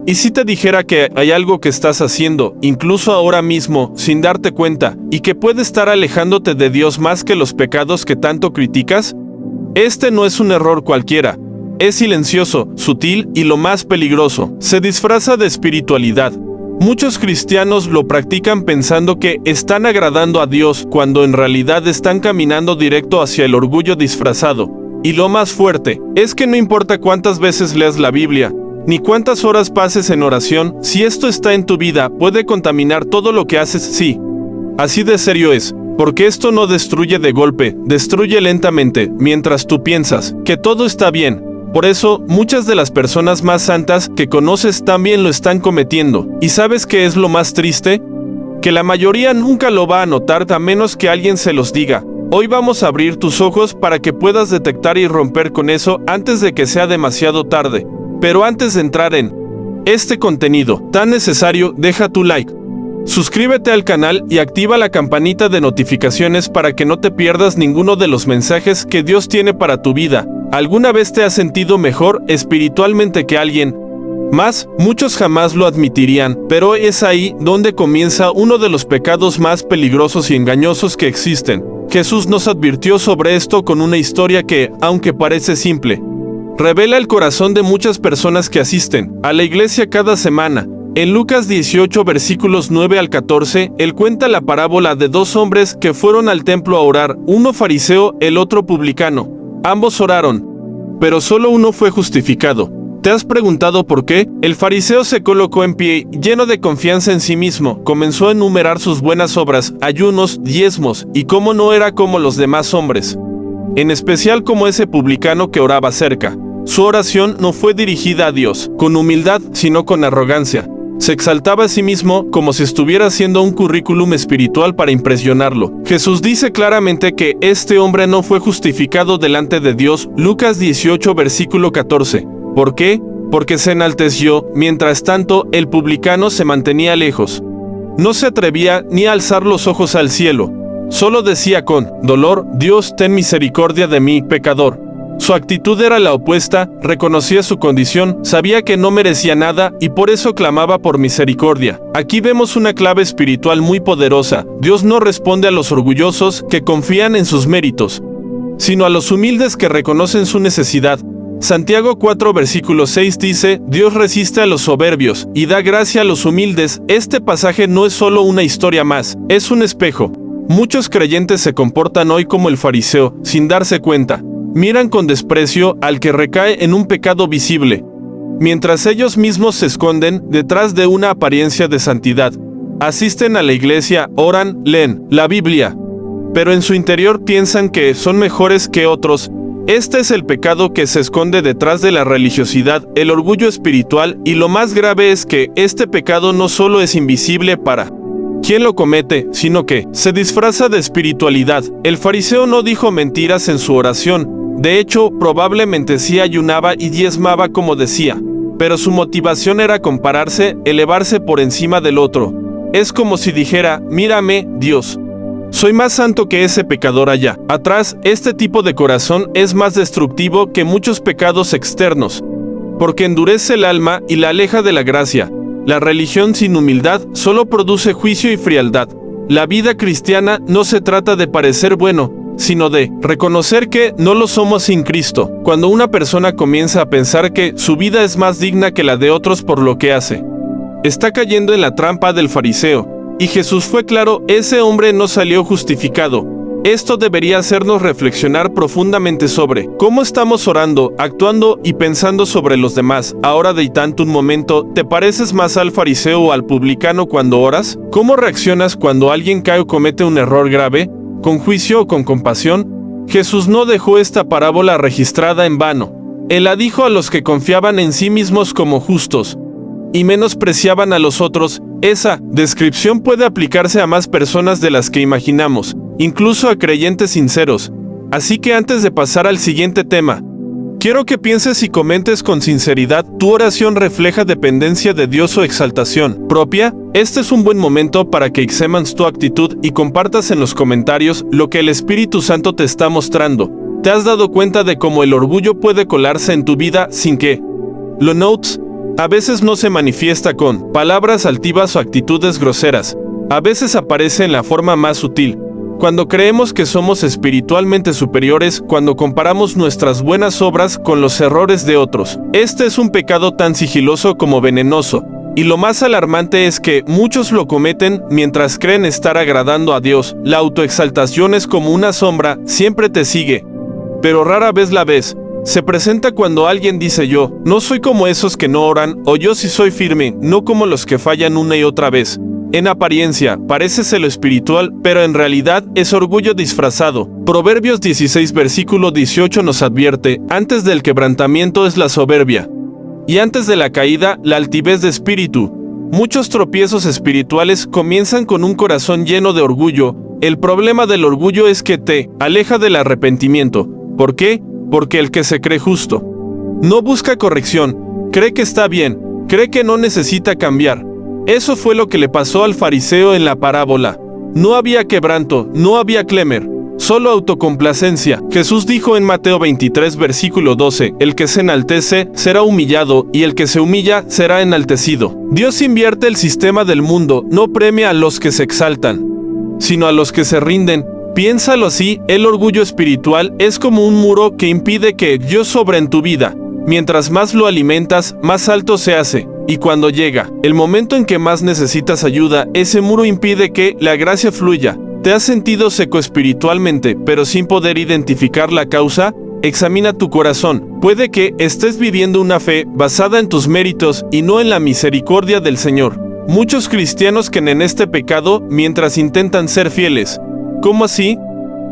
¿Y si te dijera que hay algo que estás haciendo, incluso ahora mismo, sin darte cuenta, y que puede estar alejándote de Dios más que los pecados que tanto criticas? Este no es un error cualquiera. Es silencioso, sutil y lo más peligroso. Se disfraza de espiritualidad. Muchos cristianos lo practican pensando que están agradando a Dios cuando en realidad están caminando directo hacia el orgullo disfrazado. Y lo más fuerte es que no importa cuántas veces leas la Biblia, ni cuántas horas pases en oración, si esto está en tu vida, puede contaminar todo lo que haces, sí. Así de serio es, porque esto no destruye de golpe, destruye lentamente, mientras tú piensas que todo está bien. Por eso, muchas de las personas más santas que conoces también lo están cometiendo. ¿Y sabes qué es lo más triste? Que la mayoría nunca lo va a notar a menos que alguien se los diga. Hoy vamos a abrir tus ojos para que puedas detectar y romper con eso antes de que sea demasiado tarde. Pero antes de entrar en este contenido tan necesario, deja tu like, suscríbete al canal y activa la campanita de notificaciones para que no te pierdas ninguno de los mensajes que Dios tiene para tu vida. ¿Alguna vez te has sentido mejor espiritualmente que alguien más? Muchos jamás lo admitirían, pero es ahí donde comienza uno de los pecados más peligrosos y engañosos que existen. Jesús nos advirtió sobre esto con una historia que, aunque parece simple, revela el corazón de muchas personas que asisten a la iglesia cada semana. En Lucas 18 versículos 9 al 14, él cuenta la parábola de dos hombres que fueron al templo a orar, uno fariseo, el otro publicano. Ambos oraron, pero solo uno fue justificado. ¿Te has preguntado por qué? El fariseo se colocó en pie, lleno de confianza en sí mismo, comenzó a enumerar sus buenas obras, ayunos, diezmos, y cómo no era como los demás hombres, en especial como ese publicano que oraba cerca. Su oración no fue dirigida a Dios con humildad, sino con arrogancia. Se exaltaba a sí mismo como si estuviera haciendo un currículum espiritual para impresionarlo. Jesús dice claramente que este hombre no fue justificado delante de Dios. Lucas 18 versículo 14. ¿Por qué? Porque se enalteció, mientras tanto el publicano se mantenía lejos. No se atrevía ni a alzar los ojos al cielo. Solo decía con dolor: Dios, ten misericordia de mí, pecador. Su actitud era la opuesta, reconocía su condición, sabía que no merecía nada y por eso clamaba por misericordia. Aquí vemos una clave espiritual muy poderosa. Dios no responde a los orgullosos que confían en sus méritos, sino a los humildes que reconocen su necesidad. Santiago 4 versículo 6 dice: Dios resiste a los soberbios y da gracia a los humildes. Este pasaje no es solo una historia más, es un espejo. Muchos creyentes se comportan hoy como el fariseo, sin darse cuenta. Miran con desprecio al que recae en un pecado visible, mientras ellos mismos se esconden detrás de una apariencia de santidad. Asisten a la iglesia, oran, leen la Biblia, pero en su interior piensan que son mejores que otros. Este es el pecado que se esconde detrás de la religiosidad, el orgullo espiritual, y lo más grave es que este pecado no solo es invisible para quien lo comete, sino que se disfraza de espiritualidad. El fariseo no dijo mentiras en su oración. De hecho, probablemente sí ayunaba y diezmaba como decía, pero su motivación era compararse, elevarse por encima del otro. Es como si dijera: mírame, Dios, soy más santo que ese pecador allá atrás. Este tipo de corazón es más destructivo que muchos pecados externos, porque endurece el alma y la aleja de la gracia. La religión sin humildad solo produce juicio y frialdad. La vida cristiana no se trata de parecer bueno, sino de reconocer que no lo somos sin Cristo. Cuando una persona comienza a pensar que su vida es más digna que la de otros por lo que hace, está cayendo en la trampa del fariseo. Y Jesús fue claro: ese hombre no salió justificado. Esto debería hacernos reflexionar profundamente sobre cómo estamos orando, actuando y pensando sobre los demás. Ahora de tanto un momento, ¿te pareces más al fariseo o al publicano cuando oras? ¿Cómo reaccionas cuando alguien cae o comete un error grave? ¿Con juicio o con compasión? Jesús no dejó esta parábola registrada en vano. Él la dijo a los que confiaban en sí mismos como justos y menospreciaban a los otros. Esa descripción puede aplicarse a más personas de las que imaginamos, incluso a creyentes sinceros. Así que antes de pasar al siguiente tema, quiero que pienses y comentes con sinceridad: ¿tu oración refleja dependencia de Dios o exaltación propia? Este es un buen momento para que examines tu actitud y compartas en los comentarios lo que el Espíritu Santo te está mostrando. ¿Te has dado cuenta de cómo el orgullo puede colarse en tu vida sin que lo notes? A veces no se manifiesta con palabras altivas o actitudes groseras. A veces aparece en la forma más sutil. Cuando creemos que somos espiritualmente superiores, cuando comparamos nuestras buenas obras con los errores de otros. Este es un pecado tan sigiloso como venenoso. Y lo más alarmante es que muchos lo cometen mientras creen estar agradando a Dios. La autoexaltación es como una sombra, siempre te sigue, pero rara vez la ves. Se presenta cuando alguien dice yo, no soy como esos que no oran, o yo sí soy firme, no como los que fallan una y otra vez. En apariencia, parece celo espiritual, pero en realidad es orgullo disfrazado. Proverbios 16 versículo 18 nos advierte, antes del quebrantamiento es la soberbia, y antes de la caída, la altivez de espíritu. Muchos tropiezos espirituales comienzan con un corazón lleno de orgullo. El problema del orgullo es que te aleja del arrepentimiento. ¿Por qué? Porque el que se cree justo no busca corrección, cree que está bien, cree que no necesita cambiar. Eso fue lo que le pasó al fariseo en la parábola. No había quebranto, no había clemer, solo autocomplacencia. Jesús dijo en Mateo 23 versículo 12, el que se enaltece será humillado y el que se humilla será enaltecido. Dios invierte el sistema del mundo, no premia a los que se exaltan, sino a los que se rinden. Piénsalo así, el orgullo espiritual es como un muro que impide que Dios sobre en tu vida. Mientras más lo alimentas, más alto se hace. Y cuando llega el momento en que más necesitas ayuda, ese muro impide que la gracia fluya. ¿Te has sentido seco espiritualmente, pero sin poder identificar la causa? Examina tu corazón. Puede que estés viviendo una fe basada en tus méritos y no en la misericordia del Señor. Muchos cristianos caen en este pecado mientras intentan ser fieles. ¿Cómo así?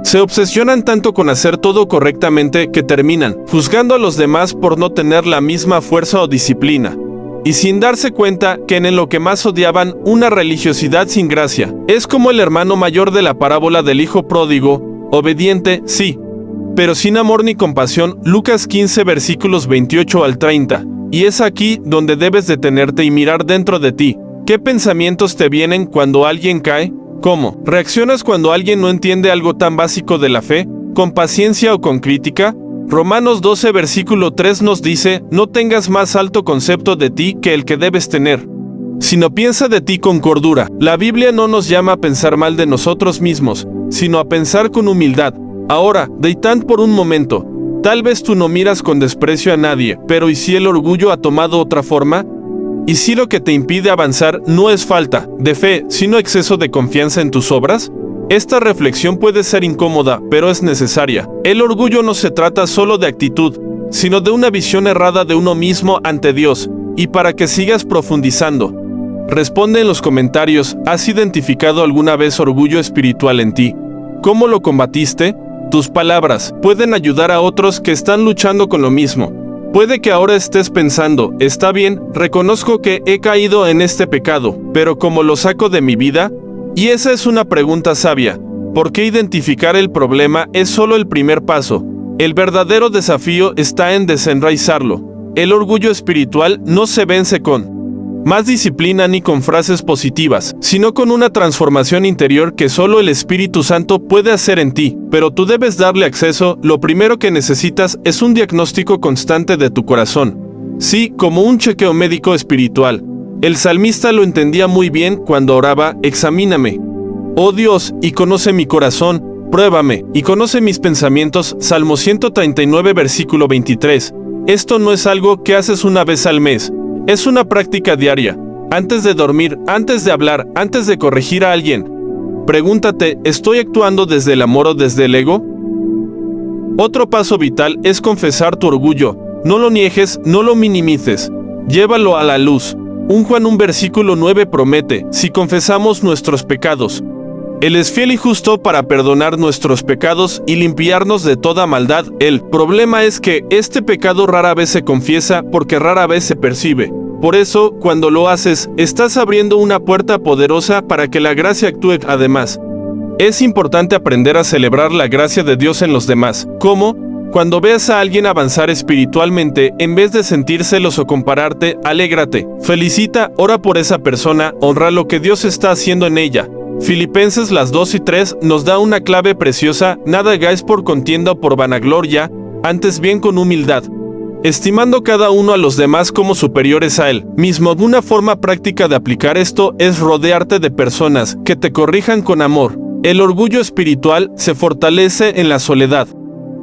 Se obsesionan tanto con hacer todo correctamente que terminan juzgando a los demás por no tener la misma fuerza o disciplina. Y sin darse cuenta que en lo que más odiaban, una religiosidad sin gracia. Es como el hermano mayor de la parábola del hijo pródigo, obediente, sí, pero sin amor ni compasión. Lucas 15 versículos 28 al 30. Y es aquí donde debes detenerte y mirar dentro de ti. ¿Qué pensamientos te vienen cuando alguien cae? ¿Cómo reaccionas cuando alguien no entiende algo tan básico de la fe? ¿Con paciencia o con crítica? Romanos 12 versículo 3 nos dice, no tengas más alto concepto de ti que el que debes tener, sino piensa de ti con cordura. La Biblia no nos llama a pensar mal de nosotros mismos, sino a pensar con humildad. Ahora, deitad por un momento. Tal vez tú no miras con desprecio a nadie, pero ¿y si el orgullo ha tomado otra forma? ¿Y si lo que te impide avanzar no es falta de fe, sino exceso de confianza en tus obras? Esta reflexión puede ser incómoda, pero es necesaria. El orgullo no se trata solo de actitud, sino de una visión errada de uno mismo ante Dios. Y para que sigas profundizando, responde en los comentarios, ¿has identificado alguna vez orgullo espiritual en ti? ¿Cómo lo combatiste? Tus palabras pueden ayudar a otros que están luchando con lo mismo. Puede que ahora estés pensando, está bien, reconozco que he caído en este pecado, pero ¿cómo lo saco de mi vida? Y esa es una pregunta sabia, porque identificar el problema es solo el primer paso. El verdadero desafío está en desenraizarlo. El orgullo espiritual no se vence con más disciplina ni con frases positivas, sino con una transformación interior que solo el Espíritu Santo puede hacer en ti. Pero tú debes darle acceso. Lo primero que necesitas es un diagnóstico constante de tu corazón. Sí, como un chequeo médico espiritual. El salmista lo entendía muy bien cuando oraba, examíname, oh Dios, y conoce mi corazón, pruébame, y conoce mis pensamientos. Salmo 139 versículo 23. Esto no es algo que haces una vez al mes, es una práctica diaria. Antes de dormir, antes de hablar, antes de corregir a alguien, pregúntate, ¿estoy actuando desde el amor o desde el ego? Otro paso vital es confesar tu orgullo. No lo niegues, no lo minimices, llévalo a la luz. 1 Juan 1 versículo 9 promete, si confesamos nuestros pecados, Él es fiel y justo para perdonar nuestros pecados y limpiarnos de toda maldad. El problema es que este pecado rara vez se confiesa porque rara vez se percibe. Por eso, cuando lo haces, estás abriendo una puerta poderosa para que la gracia actúe. Además, es importante aprender a celebrar la gracia de Dios en los demás. ¿Cómo? Cuando veas a alguien avanzar espiritualmente, en vez de sentir celos o compararte, alégrate, felicita, ora por esa persona, honra lo que Dios está haciendo en ella. Filipenses 2:3 nos da una clave preciosa, nada hagáis por contienda o por vanagloria, antes bien con humildad. estimando cada uno a los demás como superiores a él mismo. Una forma práctica de aplicar esto es rodearte de personas que te corrijan con amor. El orgullo espiritual se fortalece en la soledad,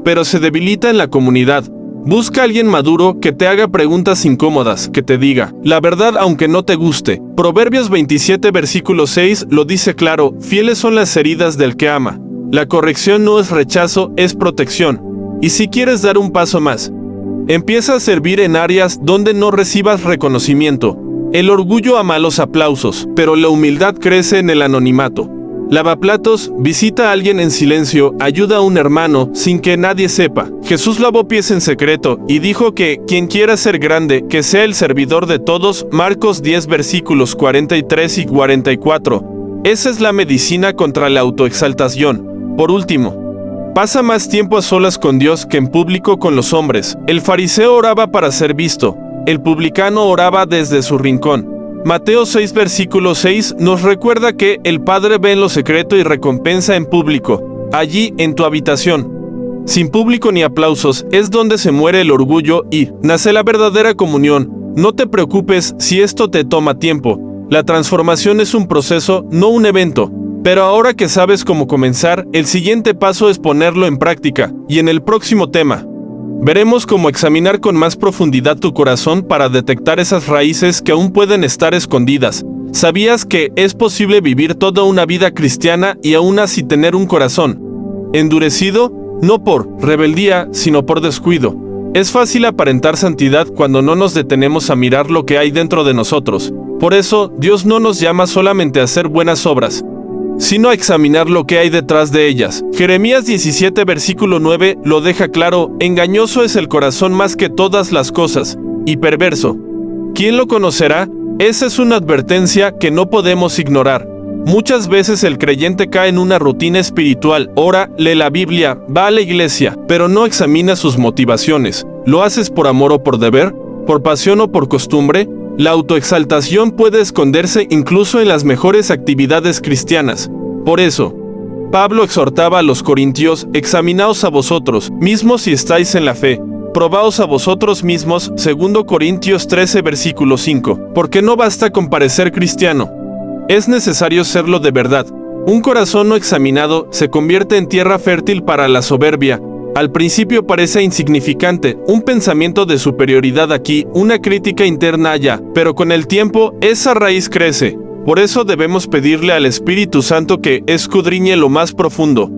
pero se debilita en la comunidad. Busca a alguien maduro que te haga preguntas incómodas, que te diga la verdad aunque no te guste. Proverbios 27 versículo 6 lo dice claro: fieles son las heridas del que ama. La corrección no es rechazo, es protección. Y si quieres dar un paso más, empieza a servir en áreas donde no recibas reconocimiento. El orgullo ama los aplausos, pero la humildad crece en el anonimato. Lavaplatos, visita a alguien en silencio, ayuda a un hermano sin que nadie sepa. Jesús lavó pies en secreto y dijo que quien quiera ser grande, que sea el servidor de todos. Marcos 10 versículos 43 y 44. Esa es la medicina contra la autoexaltación. Por último, pasa más tiempo a solas con Dios que en público con los hombres. El fariseo oraba para ser visto, el publicano oraba desde su rincón. Mateo 6 versículo 6 nos recuerda que el Padre ve en lo secreto y recompensa en público, allí en tu habitación. Sin público ni aplausos es donde se muere el orgullo y nace la verdadera comunión. No te preocupes si esto te toma tiempo. La transformación es un proceso, no un evento. Pero ahora que sabes cómo comenzar, el siguiente paso es ponerlo en práctica. Y en el próximo tema, veremos cómo examinar con más profundidad tu corazón para detectar esas raíces que aún pueden estar escondidas. ¿Sabías que es posible vivir toda una vida cristiana y aún así tener un corazón endurecido? No por rebeldía, sino por descuido. Es fácil aparentar santidad cuando no nos detenemos a mirar lo que hay dentro de nosotros. Por eso, Dios no nos llama solamente a hacer buenas obras, sino a examinar lo que hay detrás de ellas. Jeremías 17 versículo 9 lo deja claro: engañoso es el corazón más que todas las cosas, y perverso. ¿Quién lo conocerá? Esa es una advertencia que no podemos ignorar. Muchas veces el creyente cae en una rutina espiritual, ora, lee la Biblia, va a la iglesia, pero no examina sus motivaciones. ¿Lo haces por amor o por deber? ¿Por pasión o por costumbre? La autoexaltación puede esconderse incluso en las mejores actividades cristianas. Por eso, Pablo exhortaba a los corintios: examinaos a vosotros mismos si estáis en la fe, probaos a vosotros mismos, 2 Corintios 13 versículo 5, porque no basta con parecer cristiano, es necesario serlo de verdad. Un corazón no examinado se convierte en tierra fértil para la soberbia. Al principio parece insignificante, un pensamiento de superioridad aquí, una crítica interna allá, pero con el tiempo, esa raíz crece. Por eso debemos pedirle al Espíritu Santo que escudriñe lo más profundo,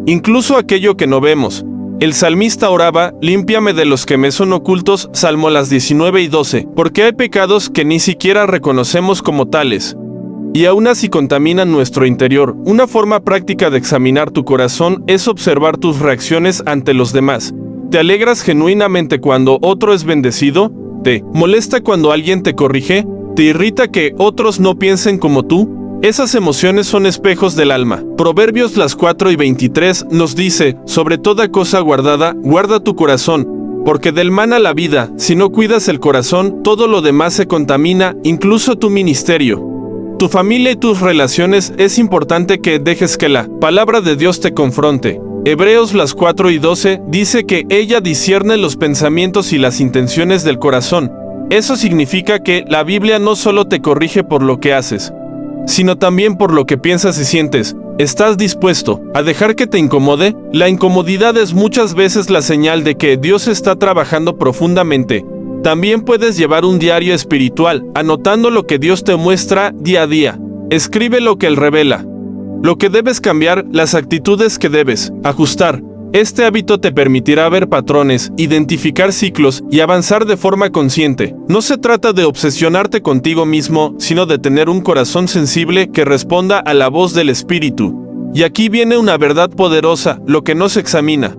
incluso aquello que no vemos. El salmista oraba: límpiame de los que me son ocultos, Salmo las 19 y 12, porque hay pecados que ni siquiera reconocemos como tales, y aún así contaminan nuestro interior. Una forma práctica de examinar tu corazón es observar tus reacciones ante los demás. ¿Te alegras genuinamente cuando otro es bendecido? ¿Te molesta cuando alguien te corrige? ¿Te irrita que otros no piensen como tú? Esas emociones son espejos del alma. Proverbios las 4 y 23 nos dice: sobre toda cosa guardada, guarda tu corazón, porque del mana la vida. Si no cuidas el corazón, todo lo demás se contamina, incluso tu ministerio, tu familia y tus relaciones. Es importante que dejes que la palabra de Dios te confronte. Hebreos las 4 y 12 dice que ella discierne los pensamientos y las intenciones del corazón. Eso significa que la Biblia no solo te corrige por lo que haces, sino también por lo que piensas y sientes. ¿Estás dispuesto a dejar que te incomode? La incomodidad es muchas veces la señal de que Dios está trabajando profundamente. También puedes llevar un diario espiritual, anotando lo que Dios te muestra día a día. Escribe lo que Él revela, lo que debes cambiar, las actitudes que debes ajustar. Este hábito te permitirá ver patrones, identificar ciclos y avanzar de forma consciente. No se trata de obsesionarte contigo mismo, sino de tener un corazón sensible que responda a la voz del Espíritu. Y aquí viene una verdad poderosa: lo que no se examina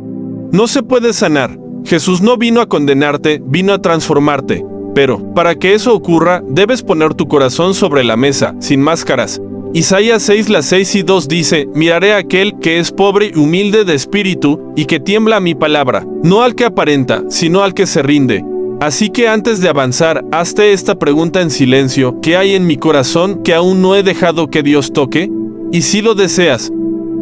no se puede sanar. Jesús no vino a condenarte, vino a transformarte. Pero, para que eso ocurra, debes poner tu corazón sobre la mesa, sin máscaras. Isaías 6, las 6 y 2 dice: miraré a aquel que es pobre y humilde de espíritu, y que tiembla a mi palabra, no al que aparenta, sino al que se rinde. Así que antes de avanzar, hazte esta pregunta en silencio: ¿qué hay en mi corazón que aún no he dejado que Dios toque? Y si lo deseas,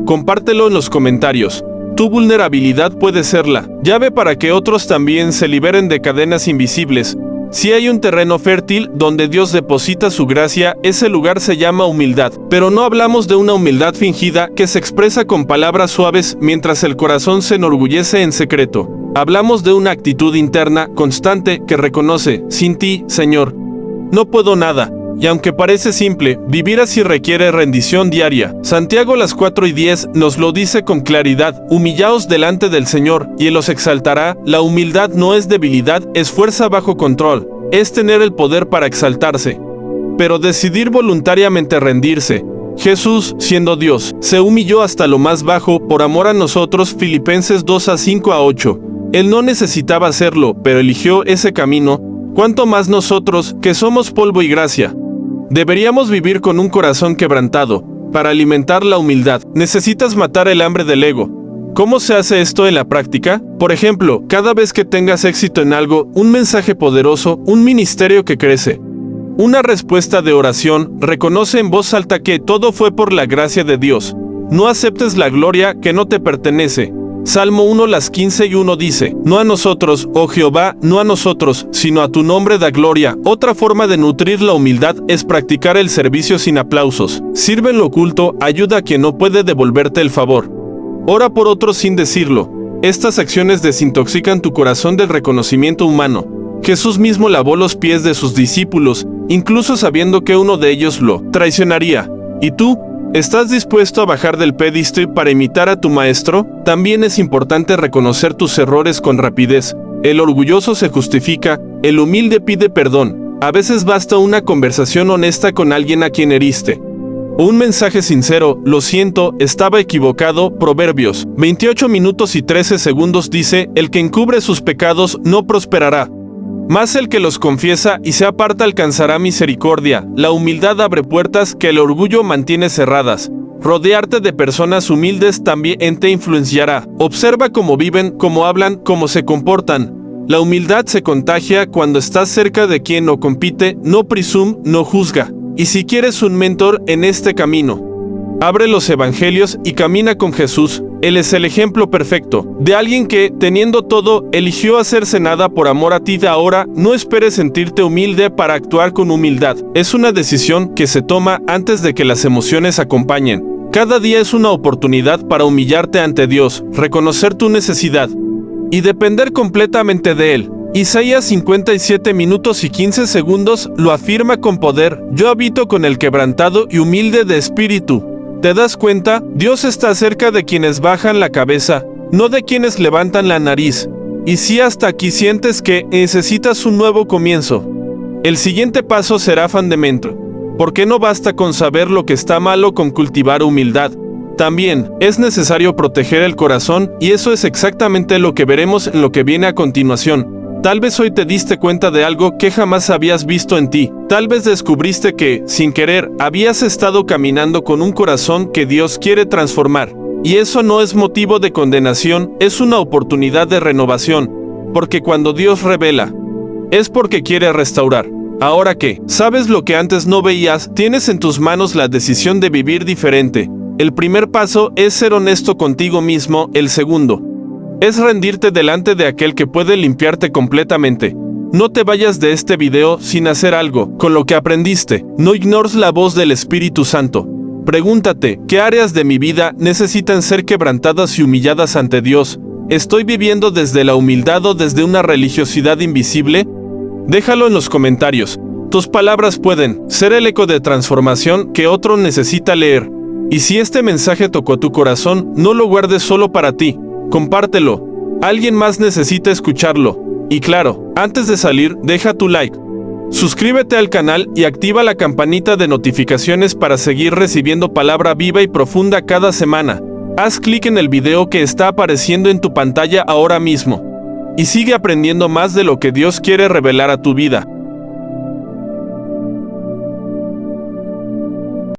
compártelo en los comentarios. Tu vulnerabilidad puede ser la llave para que otros también se liberen de cadenas invisibles. Si hay un terreno fértil donde Dios deposita su gracia, ese lugar se llama humildad. Pero no hablamos de una humildad fingida que se expresa con palabras suaves mientras el corazón se enorgullece en secreto. Hablamos de una actitud interna, constante, que reconoce: sin ti, Señor, no puedo nada. Y aunque parece simple, vivir así requiere rendición diaria. Santiago 4:10 nos lo dice con claridad: humillaos delante del Señor, y Él os exaltará. La humildad no es debilidad, es fuerza bajo control, es tener el poder para exaltarse, pero decidir voluntariamente rendirse. Jesús, siendo Dios, se humilló hasta lo más bajo por amor a nosotros. Filipenses 2:5-8. Él no necesitaba hacerlo, pero eligió ese camino. ¿Cuánto más nosotros, que somos polvo y gracia? Deberíamos vivir con un corazón quebrantado. Para alimentar la humildad, necesitas matar el hambre del ego. ¿Cómo se hace esto en la práctica? Por ejemplo, cada vez que tengas éxito en algo, un mensaje poderoso, un ministerio que crece, una respuesta de oración, reconoce en voz alta que todo fue por la gracia de Dios. No aceptes la gloria que no te pertenece. Salmo 1:15-1 dice: no a nosotros, oh Jehová, no a nosotros, sino a tu nombre da gloria. Otra forma de nutrir la humildad es practicar el servicio sin aplausos. Sirve en lo oculto, ayuda a quien no puede devolverte el favor. Ora por otros sin decirlo. Estas acciones desintoxican tu corazón del reconocimiento humano. Jesús mismo lavó los pies de sus discípulos, incluso sabiendo que uno de ellos lo traicionaría. ¿Y tú? ¿Estás dispuesto a bajar del pedestal para imitar a tu maestro? También es importante reconocer tus errores con rapidez. El orgulloso se justifica, el humilde pide perdón. A veces basta una conversación honesta con alguien a quien heriste. O un mensaje sincero: lo siento, estaba equivocado. Proverbios 28:13 dice: el que encubre sus pecados no prosperará, mas el que los confiesa y se aparta alcanzará misericordia. La humildad abre puertas que el orgullo mantiene cerradas. Rodearte de personas humildes también te influenciará. Observa cómo viven, cómo hablan, cómo se comportan. La humildad se contagia cuando estás cerca de quien no compite, no presume, no juzga. Y si quieres un mentor en este camino, abre los evangelios y camina con Jesús. Él es el ejemplo perfecto de alguien que, teniendo todo, eligió hacerse nada por amor a ti. De ahora, no esperes sentirte humilde para actuar con humildad. Es una decisión que se toma antes de que las emociones acompañen. Cada día es una oportunidad para humillarte ante Dios, reconocer tu necesidad y depender completamente de Él. Isaías 57:15 lo afirma con poder: yo habito con el quebrantado y humilde de espíritu. ¿Te das cuenta? Dios está cerca de quienes bajan la cabeza, no de quienes levantan la nariz. Y si hasta aquí sientes que necesitas un nuevo comienzo, el siguiente paso será fundamento. Porque no basta con saber lo que está malo con cultivar humildad. También es necesario proteger el corazón, y eso es exactamente lo que veremos en lo que viene a continuación. Tal vez hoy te diste cuenta de algo que jamás habías visto en ti. Tal vez descubriste que, sin querer, habías estado caminando con un corazón que Dios quiere transformar. Y eso no es motivo de condenación, es una oportunidad de renovación. Porque cuando Dios revela, es porque quiere restaurar. Ahora que sabes lo que antes no veías, tienes en tus manos la decisión de vivir diferente. El primer paso es ser honesto contigo mismo. El segundo es rendirte delante de aquel que puede limpiarte completamente. No te vayas de este video sin hacer algo con lo que aprendiste. No ignores la voz del Espíritu Santo. Pregúntate: ¿qué áreas de mi vida necesitan ser quebrantadas y humilladas ante Dios? ¿Estoy viviendo desde la humildad o desde una religiosidad invisible? Déjalo en los comentarios. Tus palabras pueden ser el eco de transformación que otro necesita leer. Y si este mensaje tocó tu corazón, no lo guardes solo para ti. Compártelo. Alguien más necesita escucharlo. Y claro, antes de salir, deja tu like. Suscríbete al canal y activa la campanita de notificaciones para seguir recibiendo palabra viva y profunda cada semana. Haz clic en el video que está apareciendo en tu pantalla ahora mismo. Y sigue aprendiendo más de lo que Dios quiere revelar a tu vida.